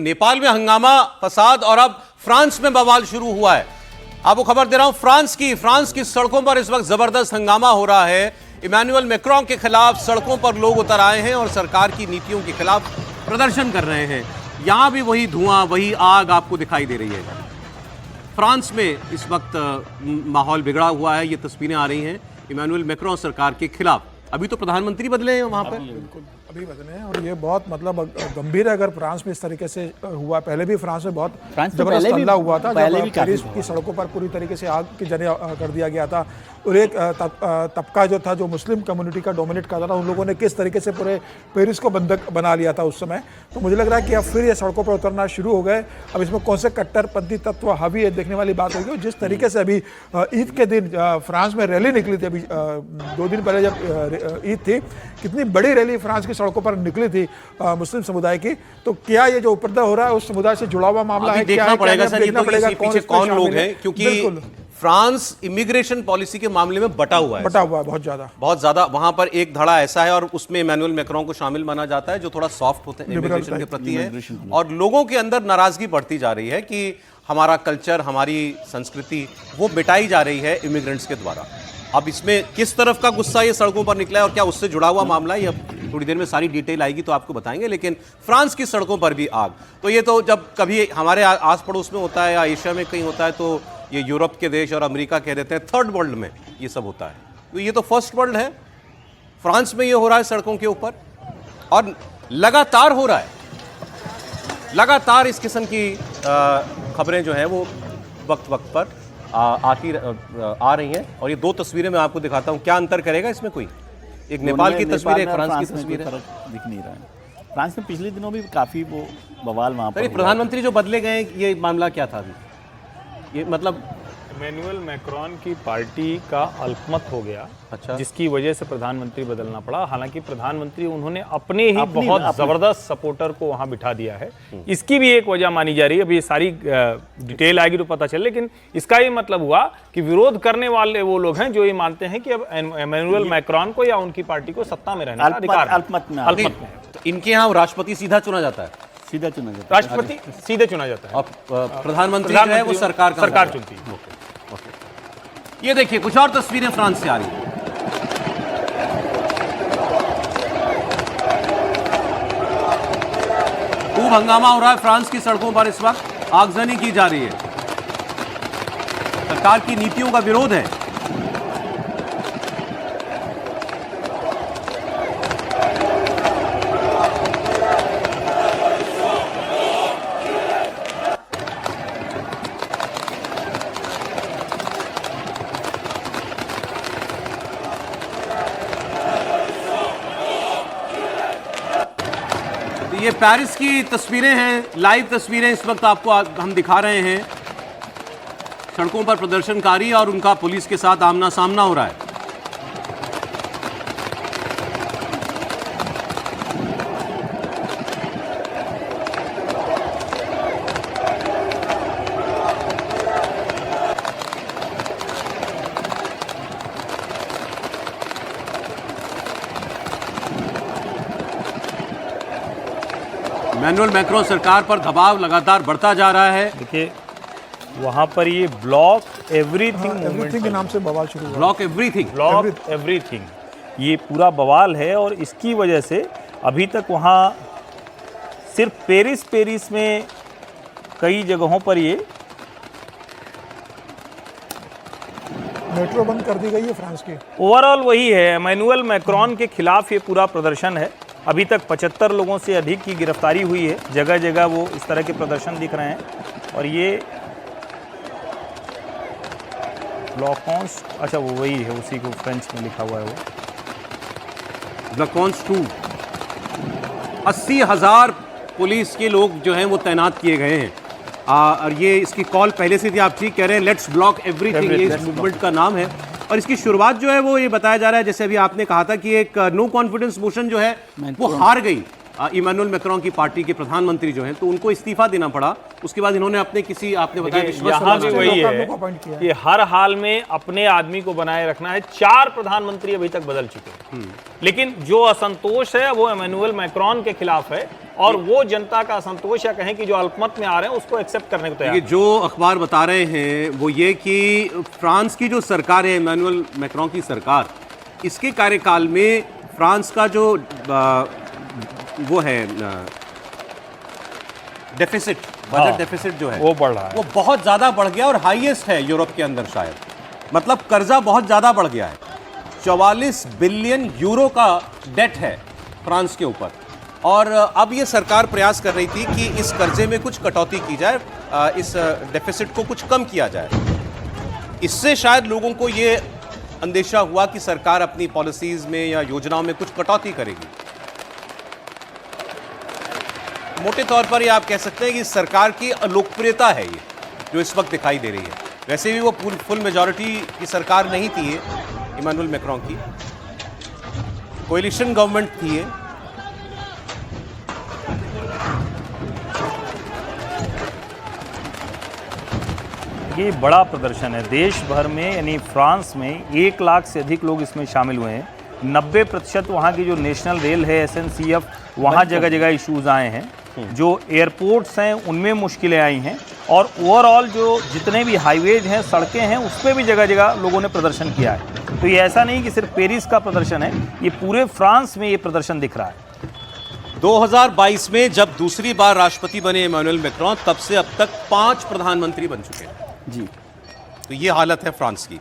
नेपाल में हंगामा, फसाद और अब फ्रांस में बवाल शुरू हुआ है। आपको खबर दे रहा हूं फ्रांस की सड़कों पर इस वक्त जबरदस्त हंगामा हो रहा है। इमैनुअल मैक्रों के खिलाफ सड़कों पर लोग उतर आए हैं और सरकार की नीतियों के खिलाफ प्रदर्शन कर रहे हैं। यहां भी वही धुआं, वही आग आपको दिखाई दे रही है। फ्रांस में इस वक्त माहौल बिगड़ा हुआ है। ये तस्वीरें आ रही हैं इमैनुअल मैक्रों सरकार के खिलाफ। अभी तो प्रधानमंत्री बदले हैं वहां पर, बिल्कुल अभी बदले हैं और ये बहुत मतलब गंभीर है। अगर फ्रांस में इस तरीके से हुआ, पहले भी फ्रांस में बहुत जबरदस्त हमला हुआ था जब पेरिस की सड़कों पर पूरी तरीके से आग की जरिया कर दिया गया था और एक तबका जो था जो मुस्लिम कम्युनिटी का डोमिनेट करता था, उन लोगों ने किस तरीके से पूरे पेरिस को बंधक बना लिया था उस समय। तो मुझे लग रहा है कि अब फिर ये सड़कों पर उतरना शुरू हो गए। अब इसमें कौन से कट्टरपंथी तत्व हावी है, देखने वाली बात होगी। जिस तरीके से अभी ईद के दिन फ्रांस में रैली निकली थी, अभी 2 दिन पहले जब ईद थी, कितनी बड़ी रैली फ्रांस की सड़कों पर निकली थी मुस्लिम समुदाय की। तो क्या ये जो उपद्रव हो रहा है उस समुदाय से जुड़ा हुआ मामला है? देखना पड़ेगा सर, देखना पड़ेगा पीछे कौन लोग हैं, क्योंकि फ्रांस इमिग्रेशन पॉलिसी के मामले में बटा हुआ है बहुत ज्यादा। वहां पर एक धड़ा ऐसा है और उसमें इमैनुअल मैक्रों को शामिल माना जाता है जो थोड़ा सॉफ्ट होते हैं इमिग्रेशन के प्रति है, और लोगों के अंदर नाराजगी बढ़ती जा रही है कि हमारा कल्चर, हमारी संस्कृति वो मिटाई जा रही है इमिग्रेंट्स के द्वारा। अब इसमें किस तरफ का गुस्सा ये सड़कों पर निकला है और क्या उससे जुड़ा हुआ मामला है, ये थोड़ी देर में सारी डिटेल आएगी तो आपको बताएंगे। लेकिन फ्रांस की सड़कों पर भी आग, तो ये तो जब कभी हमारे आस पड़ोस में होता है या एशिया में कहीं होता है तो ये यूरोप के देश और अमेरिका कह देते हैं थर्ड वर्ल्ड में ये सब होता है, तो ये तो फर्स्ट वर्ल्ड है। फ्रांस में ये हो रहा है सड़कों के ऊपर और लगातार हो रहा है। लगातार इस किस्म की खबरें जो हैं वो वक्त वक्त पर आ रही हैं। और ये 2 तस्वीरें मैं आपको दिखाता हूं, क्या अंतर करेगा इसमें? कोई एक नेपाल की तस्वीर, एक फ्रांस की तस्वीर है। दिख नहीं रहा है। फ्रांस में पिछले दिनों भी काफी वो बवाल वहां पर। प्रधानमंत्री जो बदले गए, ये मामला क्या था अभी? ये मतलब इमैनुअल मैक्रोन की पार्टी का अल्पमत हो गया, अच्छा, जिसकी वजह से प्रधानमंत्री बदलना पड़ा। हालांकि प्रधानमंत्री उन्होंने अपने ही बहुत जबरदस्त सपोर्टर को वहां बिठा दिया है। इसकी भी एक वजह मानी जा रही है, अभी ये सारी डिटेल आएगी तो पता चले। लेकिन इसका ये मतलब हुआ कि विरोध करने वाले वो लोग हैं जो ये मानते हैं कि अब इमैनुअल मैक्रोन को या उनकी पार्टी को सत्ता में रहने का अधिकार अल्पमत में। तो इनके यहाँ राष्ट्रपति सीधा चुना जाता है, राष्ट्रपति सीधे चुना जाता है और प्रधानमंत्री जो है वो सरकार चुनती है। ये देखिए कुछ और तस्वीरें फ्रांस से आ रही हैं। खूब हंगामा हो रहा है फ्रांस की सड़कों पर इस वक्त, आगजनी की जा रही है, सरकार की नीतियों का विरोध है। ये पेरिस की तस्वीरें हैं, लाइव तस्वीरें इस वक्त आपको हम दिखा रहे हैं। सड़कों पर प्रदर्शनकारी और उनका पुलिस के साथ आमना सामना हो रहा है। इमैनुअल मैक्रों सरकार पर दबाव लगातार बढ़ता जा रहा है। देखिए वहां पर ये ब्लॉक एवरीथिंग के नाम से बवाल शुरू हुआ। ब्लॉक एवरीथिंग ये पूरा बवाल है और इसकी वजह से अभी तक वहां सिर्फ पेरिस में कई जगहों पर ये मेट्रो बंद कर दी गई है फ्रांस की। ओवरऑल वही है, इमैनुअल मैक्रोन के खिलाफ ये पूरा प्रदर्शन है। अभी तक 75 लोगों से अधिक की गिरफ्तारी हुई है। जगह जगह वो इस तरह के प्रदर्शन दिख रहे हैं। और ये ब्लॉकॉन्स, अच्छा वो वही है, उसी को फ्रेंच में लिखा हुआ है वो ब्लॉकॉन्स 2। 80,000 पुलिस के लोग जो हैं वो तैनात किए गए हैं। और ये इसकी कॉल पहले से थी, आप ठीक कह रहे हैं, लेट्स ब्लॉक एवरीथिंग, ये इस मूवमेंट का नाम है। और इसकी शुरुआत जो है वो ये बताया जा रहा है, जैसे अभी आपने कहा था कि एक नो कॉन्फिडेंस मोशन जो है वो हार गई इमैनुअल मैक्रों की पार्टी के प्रधानमंत्री जो हैं, तो उनको इस्तीफा देना पड़ा। उसके बाद इन्होंने अपने किसी, आपने बताया, यहाँ भी वही है कि हर हाल में अपने आदमी को बनाए रखना है। 4 प्रधानमंत्री अभी तक बदल चुके हैं, लेकिन जो असंतोष है वो इमैनुअल मैक्रोन के खिलाफ है और वो जनता का असंतोष या कहें कि जो अल्पमत में आ रहे हैं उसको एक्सेप्ट करने को तैयार ये जो अखबार बता रहे हैं वो ये कि फ्रांस की जो सरकार है, इमैनुअल मैक्रों की सरकार, इसके कार्यकाल में फ्रांस का जो वो है डेफिसिट, बजट डेफिसिट जो है वो बढ़ रहा है, वो बहुत ज़्यादा बढ़ गया और हाईएस्ट है यूरोप के अंदर शायद। मतलब कर्जा बहुत ज़्यादा बढ़ गया है। 44 बिलियन यूरो का डेट है फ्रांस के ऊपर। और अब ये सरकार प्रयास कर रही थी कि इस कर्जे में कुछ कटौती की जाए, इस डेफिसिट को कुछ कम किया जाए। इससे शायद लोगों को ये अंदेशा हुआ कि सरकार अपनी पॉलिसीज में या योजनाओं में कुछ कटौती करेगी। मोटे तौर पर ये आप कह सकते हैं कि सरकार की अलोकप्रियता है ये जो इस वक्त दिखाई दे रही है। वैसे भी वो फुल मेजॉरिटी की सरकार नहीं थी ये इमैनुअल मैक्रों की, कोएलिशन गवर्नमेंट थी ये। ये बड़ा प्रदर्शन है देश भर में, यानी फ्रांस में 1 लाख से अधिक लोग इसमें शामिल हुए हैं। 90% वहाँ की जो नेशनल रेल है SNCF, वहाँ जगह जगह इश्यूज आए हैं। जो एयरपोर्ट्स हैं उनमें मुश्किलें आई हैं, और ओवरऑल जो जितने भी हाईवेज हैं, सड़कें हैं, उस पर भी जगह जगह लोगों ने प्रदर्शन किया है। तो ये ऐसा नहीं कि सिर्फ पेरिस का प्रदर्शन है, ये पूरे फ्रांस में ये प्रदर्शन दिख रहा है। 2022 में जब दूसरी बार राष्ट्रपति बने इमैनुअल मैक्रों, तब से अब तक 5 प्रधानमंत्री बन चुके हैं जी। तो ये हालत है फ्रांस की।